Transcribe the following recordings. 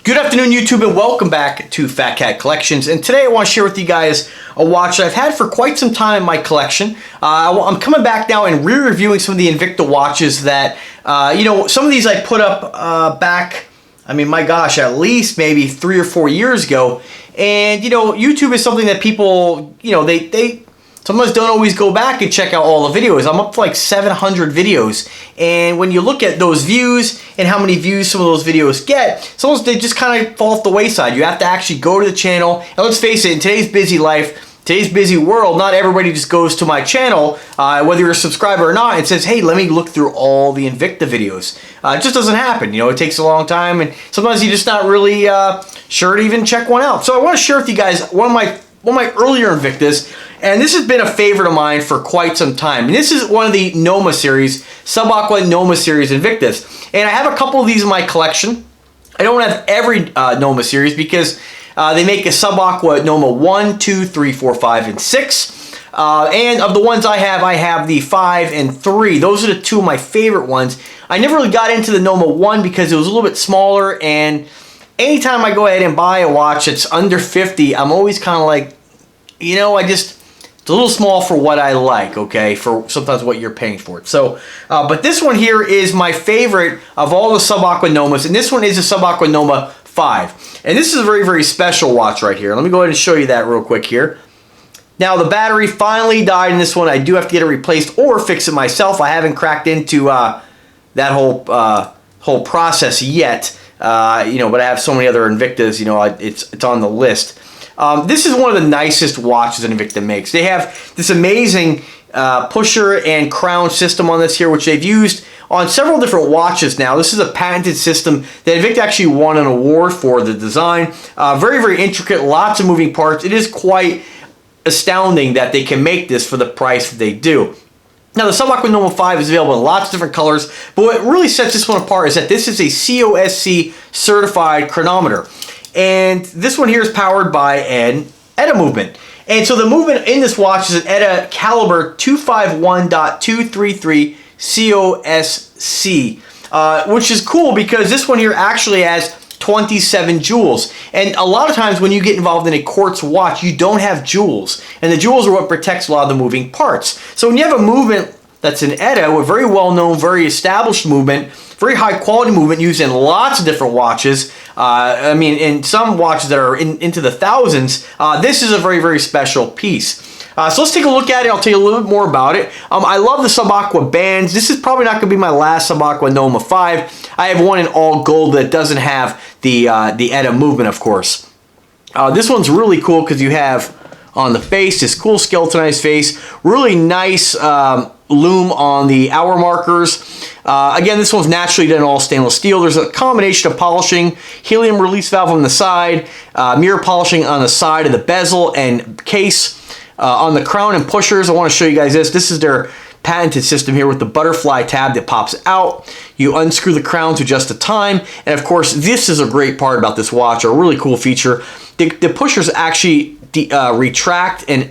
Good afternoon, YouTube, and welcome back to Phatkat Collections. And today I want to share with you guys a watch that I've had for quite some time in my collection. I'm coming back now and re-reviewing some of the Invicta watches that, some of these I put up back, my gosh, at least maybe 3 or 4 years ago. And, YouTube is something that people, they sometimes don't always go back and check out all the videos. I'm up to like 700 videos. And when you look at those views and how many views some of those videos get, sometimes they just kind of fall off the wayside. You have to actually go to the channel. And let's face it, in today's busy life, today's busy world, not everybody just goes to my channel, whether you're a subscriber or not, and says, hey, let me look through all the Invicta videos. It just doesn't happen. It takes a long time, and sometimes you're just not really sure to even check one out. So I want to share with you guys one of my earlier Invictas, and this has been a favorite of mine for quite some time. And this is one of the Noma series, Subaqua Noma series Invictas. And I have a couple of these in my collection. I don't have every Noma series because they make a Subaqua Noma 1, 2, 3, 4, 5, and 6. And of the ones I have the 5 and 3. Those are the two of my favorite ones. I never really got into the Noma 1 because it was a little bit smaller, and anytime I go ahead and buy a watch that's under 50, I'm always kind of like, it's a little small for what I like, okay, for sometimes what you're paying for it. So, but this one here is my favorite of all the Subaqua Nomas, and this one is a Subaqua Noma 5. And this is a very, very special watch right here. Let me go ahead and show you that real quick here. Now, the battery finally died in this one. I do have to get it replaced or fix it myself. I haven't cracked into that whole process yet. But I have so many other Invictas, it's on the list. This is one of the nicest watches that Invicta makes. They have this amazing pusher and crown system on this here, which they've used on several different watches now. This is a patented system that Invicta actually won an award for the design. Very, very intricate, lots of moving parts. It is quite astounding that they can make this for the price that they do. Now, the Subaqua Noma 5 is available in lots of different colors, but what really sets this one apart is that this is a COSC certified chronometer. And this one here is powered by an ETA movement. And so the movement in this watch is an ETA caliber 251.233 COSC, which is cool because this one here actually has 27 joules. And a lot of times when you get involved in a quartz watch, you don't have joules. And the joules are what protects a lot of the moving parts. So when you have a movement that's an ETA, a very well-known, very established movement, very high-quality movement used in lots of different watches. In some watches that are into the thousands, this is a very, very special piece. So let's take a look at it. I'll tell you a little bit more about it. I love the Subaqua bands. This is probably not going to be my last Subaqua Noma 5. I have one in all gold that doesn't have the ETA movement, of course. This one's really cool because you have on the face this cool skeletonized face, really nice Loom on the hour markers. Again, this one's naturally done all stainless steel. There's a combination of polishing, helium release valve on the side, mirror polishing on the side of the bezel and case. On the crown and pushers, I want to show you guys this. This is their patented system here with the butterfly tab that pops out. You unscrew the crown to adjust the time. And of course, this is a great part about this watch, a really cool feature. The pushers actually retract and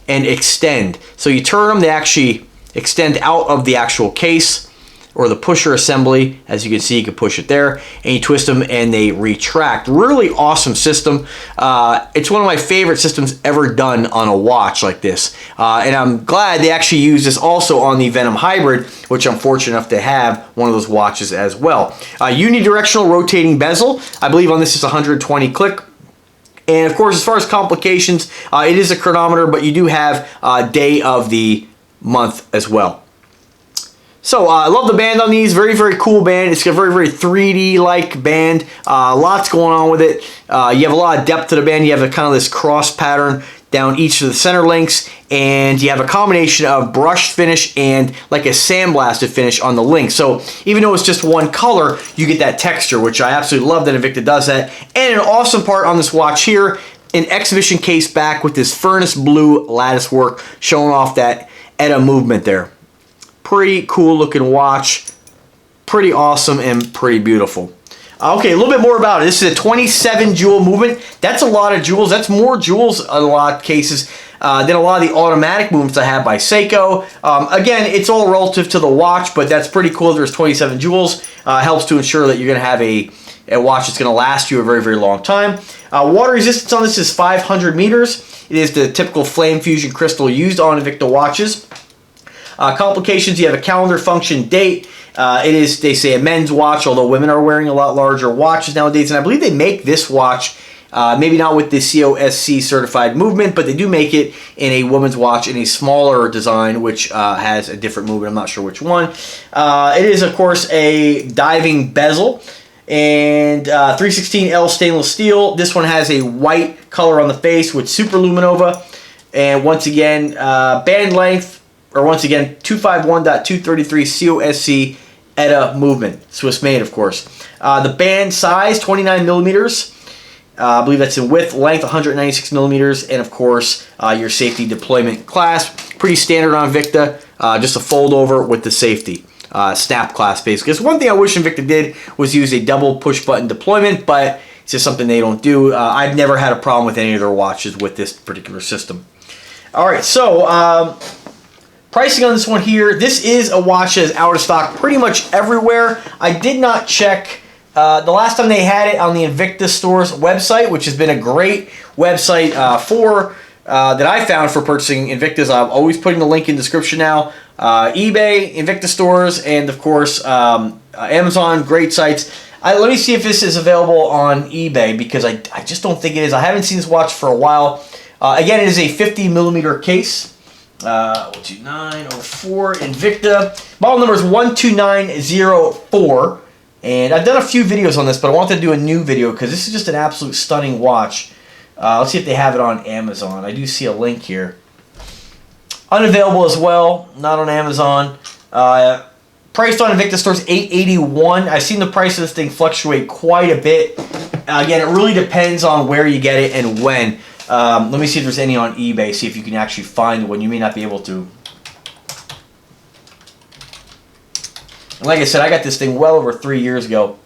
extend. So you turn them, they actually extend out of the actual case or the pusher assembly. As you can see, you can push it there and you twist them and they retract. Really awesome system. It's one of my favorite systems ever done on a watch like this. And I'm glad they actually use this also on the Venom Hybrid, which I'm fortunate enough to have one of those watches as well. Unidirectional rotating bezel. I believe on this is 120 click. And of course, as far as complications, it is a chronometer, but you do have day of the month as well. So I love the band on these. Very, very cool band. It's a very, very 3D-like band. Lots going on with it. You have a lot of depth to the band. You have a kind of this cross pattern down each of the center links, and you have a combination of brushed finish and like a sandblasted finish on the link. So even though it's just one color, you get that texture, which I absolutely love that Invicta does that. And an awesome part on this watch here, an exhibition case back with this furnace blue lattice work showing off that ETA movement there. Pretty cool looking watch, pretty awesome and pretty beautiful. Okay, a little bit more about it. This is a 27 joule movement. That's a lot of joules. That's more joules in a lot of cases than a lot of the automatic movements I have by Seiko. Again, it's all relative to the watch, but that's pretty cool. There's 27 joules. Helps to ensure that you're going to have a a watch that's going to last you a very, very long time. Water resistance on this is 500 meters. It is the typical flame fusion crystal used on Invicta watches. Complications, you have a calendar function date. It is, they say, a men's watch, although women are wearing a lot larger watches nowadays. And I believe they make this watch, maybe not with the COSC certified movement, but they do make it in a woman's watch in a smaller design, which has a different movement. I'm not sure which one. It is, of course, a diving bezel and 316L stainless steel. This one has a white color on the face with super luminova. And once again, band length, or once again, 251.233 COSC ETA movement. Swiss made, of course. The band size, 29 millimeters. I believe that's in width, length 196 millimeters, and of course your safety deployment clasp. Pretty standard on Invicta, just a fold over with the safety snap clasp basically. Because one thing I wish Invicta did was use a double push button deployment, but it's just something they don't do. I've never had a problem with any of their watches with this particular system. All right, so pricing on this one here. This is a watch that is out of stock pretty much everywhere. I did not check the last time they had it on the Invicta Store's website, which has been a great website that I found for purchasing Invictas. I'm always putting the link in the description now. eBay, Invicta Stores, and of course Amazon, great sites. Let me see if this is available on eBay, because I just don't think it is. I haven't seen this watch for a while. Again, it is a 50 millimeter case. 12904 Invicta. Model number is 12904. And I've done a few videos on this, but I wanted to do a new video because this is just an absolute stunning watch. Let's see if they have it on Amazon. I do see a link here. Unavailable as well, not on Amazon. Priced on Invicta Stores $881. I've seen the price of this thing fluctuate quite a bit. Again, it really depends on where you get it and when. Let me see if there's any on eBay, see if you can actually find one. You may not be able to. And like I said, I got this thing well over 3 years ago.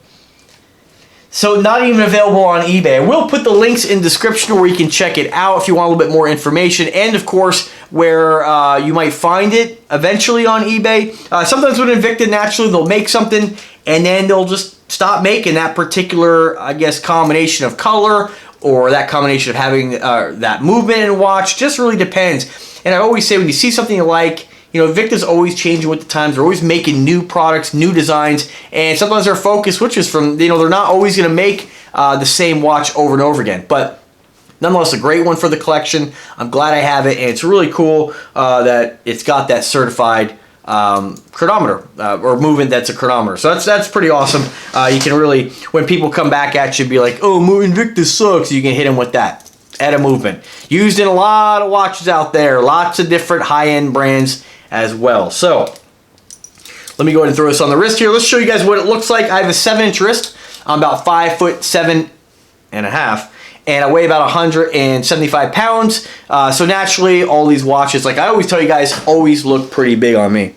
So not even available on eBay. I will put the links in the description where you can check it out if you want a little bit more information. And of course, where you might find it eventually on eBay. Sometimes with Invicta, naturally, they'll make something and then they'll just stop making that particular, I guess, combination of color or that combination of having that movement in a watch. Just really depends. And I always say, when you see something you like, you know, Invicta's always changing with the times. They're always making new products, new designs, and sometimes their focus switches from, you know, they're not always going to make the same watch over and over again. But nonetheless, a great one for the collection. I'm glad I have it, and it's really cool that it's got that certified chronometer or movement that's a chronometer. So that's pretty awesome. You can really, when people come back at you, be like, "Oh, Invicta sucks," you can hit them with that ETA movement. Used in a lot of watches out there, lots of different high-end brands as well. So let me go ahead and throw this on the wrist here. Let's show you guys what it looks like. I have a 7-inch wrist. I'm about 5'7.5", and I weigh about 175 pounds. So naturally, all these watches, like I always tell you guys, always look pretty big on me.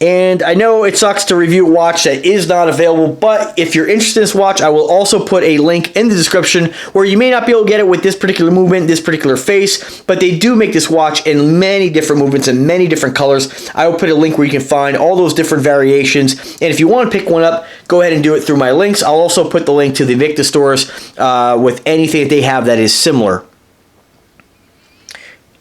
And I know it sucks to review a watch that is not available, but if you're interested in this watch, I will also put a link in the description where you may not be able to get it with this particular movement, this particular face, but they do make this watch in many different movements and many different colors. I will put a link where you can find all those different variations, and if you want to pick one up, go ahead and do it through my links. I'll also put the link to the Invicta Stores with anything that they have that is similar.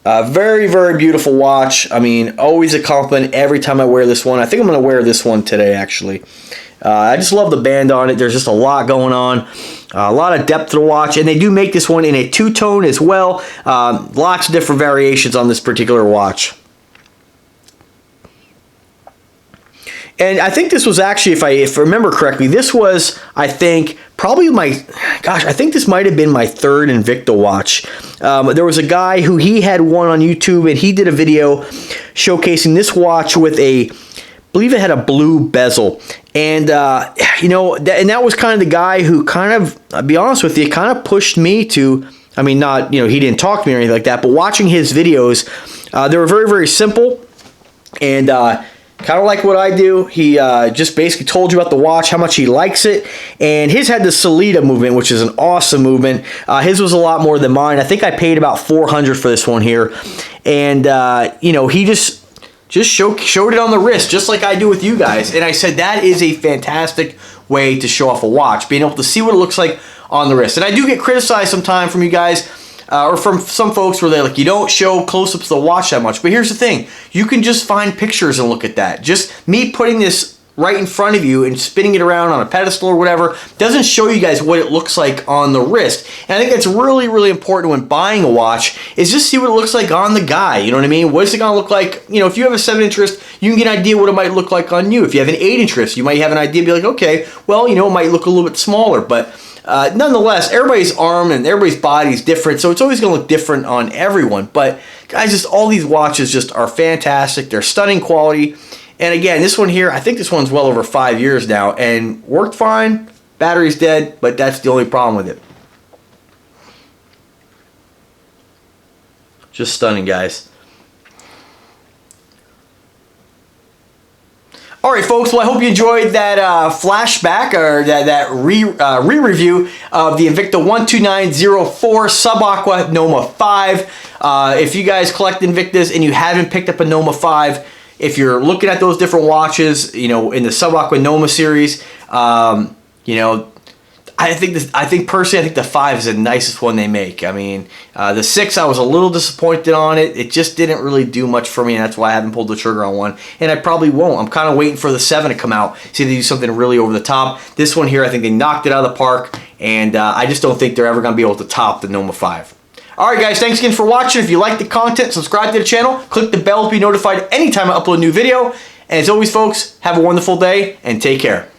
Very, very beautiful watch. I mean, always a compliment every time I wear this one. I think I'm going to wear this one today, actually. I just love the band on it. There's just a lot going on. A lot of depth to the watch. And they do make this one in a two-tone as well. Lots of different variations on this particular watch. And I think this was actually, if I remember correctly, this was, I think, probably I think this might have been my third Invicta watch. There was a guy who he had one on YouTube, and he did a video showcasing this watch with I believe it had a blue bezel. And, you know, and that was kind of the guy who kind of, I'll be honest with you, kind of pushed me to, I mean, not, you know, he didn't talk to me or anything like that, but watching his videos, they were very, very simple. And, kind of like what I do. He just basically told you about the watch, how much he likes it. And his had the Salida movement, which is an awesome movement. His was a lot more than mine. I think I paid about $400 for this one here. And, you know, he just showed it on the wrist, just like I do with you guys. And I said, that is a fantastic way to show off a watch, being able to see what it looks like on the wrist. And I do get criticized sometimes from you guys, or from some folks where they're like, you don't show close-ups of the watch that much. But here's the thing, you can just find pictures and look at that. Just me putting this right in front of you and spinning it around on a pedestal or whatever doesn't show you guys what it looks like on the wrist. And I think it's really, really important when buying a watch is just see what it looks like on the guy. You know what I mean? What is it going to look like? You know, if you have a 7-inch wrist, you can get an idea what it might look like on you. If you have an 8-inch wrist, you might have an idea, be like, okay, well, you know, it might look a little bit smaller, but nonetheless, everybody's arm and everybody's body is different, so it's always going to look different on everyone. But guys, just all these watches just are fantastic. They're stunning quality. And again, this one here, I think this one's well over 5 years now and worked fine. Battery's dead, but that's the only problem with it. Just stunning, guys. All right, folks, well, I hope you enjoyed that flashback or that re-review of the Invicta 12904 Subaqua Noma 5. If you guys collect Invictas and you haven't picked up a Noma 5, if you're looking at those different watches, you know, in the Subaqua Noma series, you know, I think personally, the 5 is the nicest one they make. I mean, the 6, I was a little disappointed on it. It just didn't really do much for me, and that's why I haven't pulled the trigger on one. And I probably won't. I'm kind of waiting for the 7 to come out, see if they do something really over the top. This one here, I think they knocked it out of the park, and I just don't think they're ever going to be able to top the Noma 5. Alright guys, thanks again for watching. If you like the content, subscribe to the channel, click the bell to be notified anytime I upload a new video. And as always folks, have a wonderful day and take care.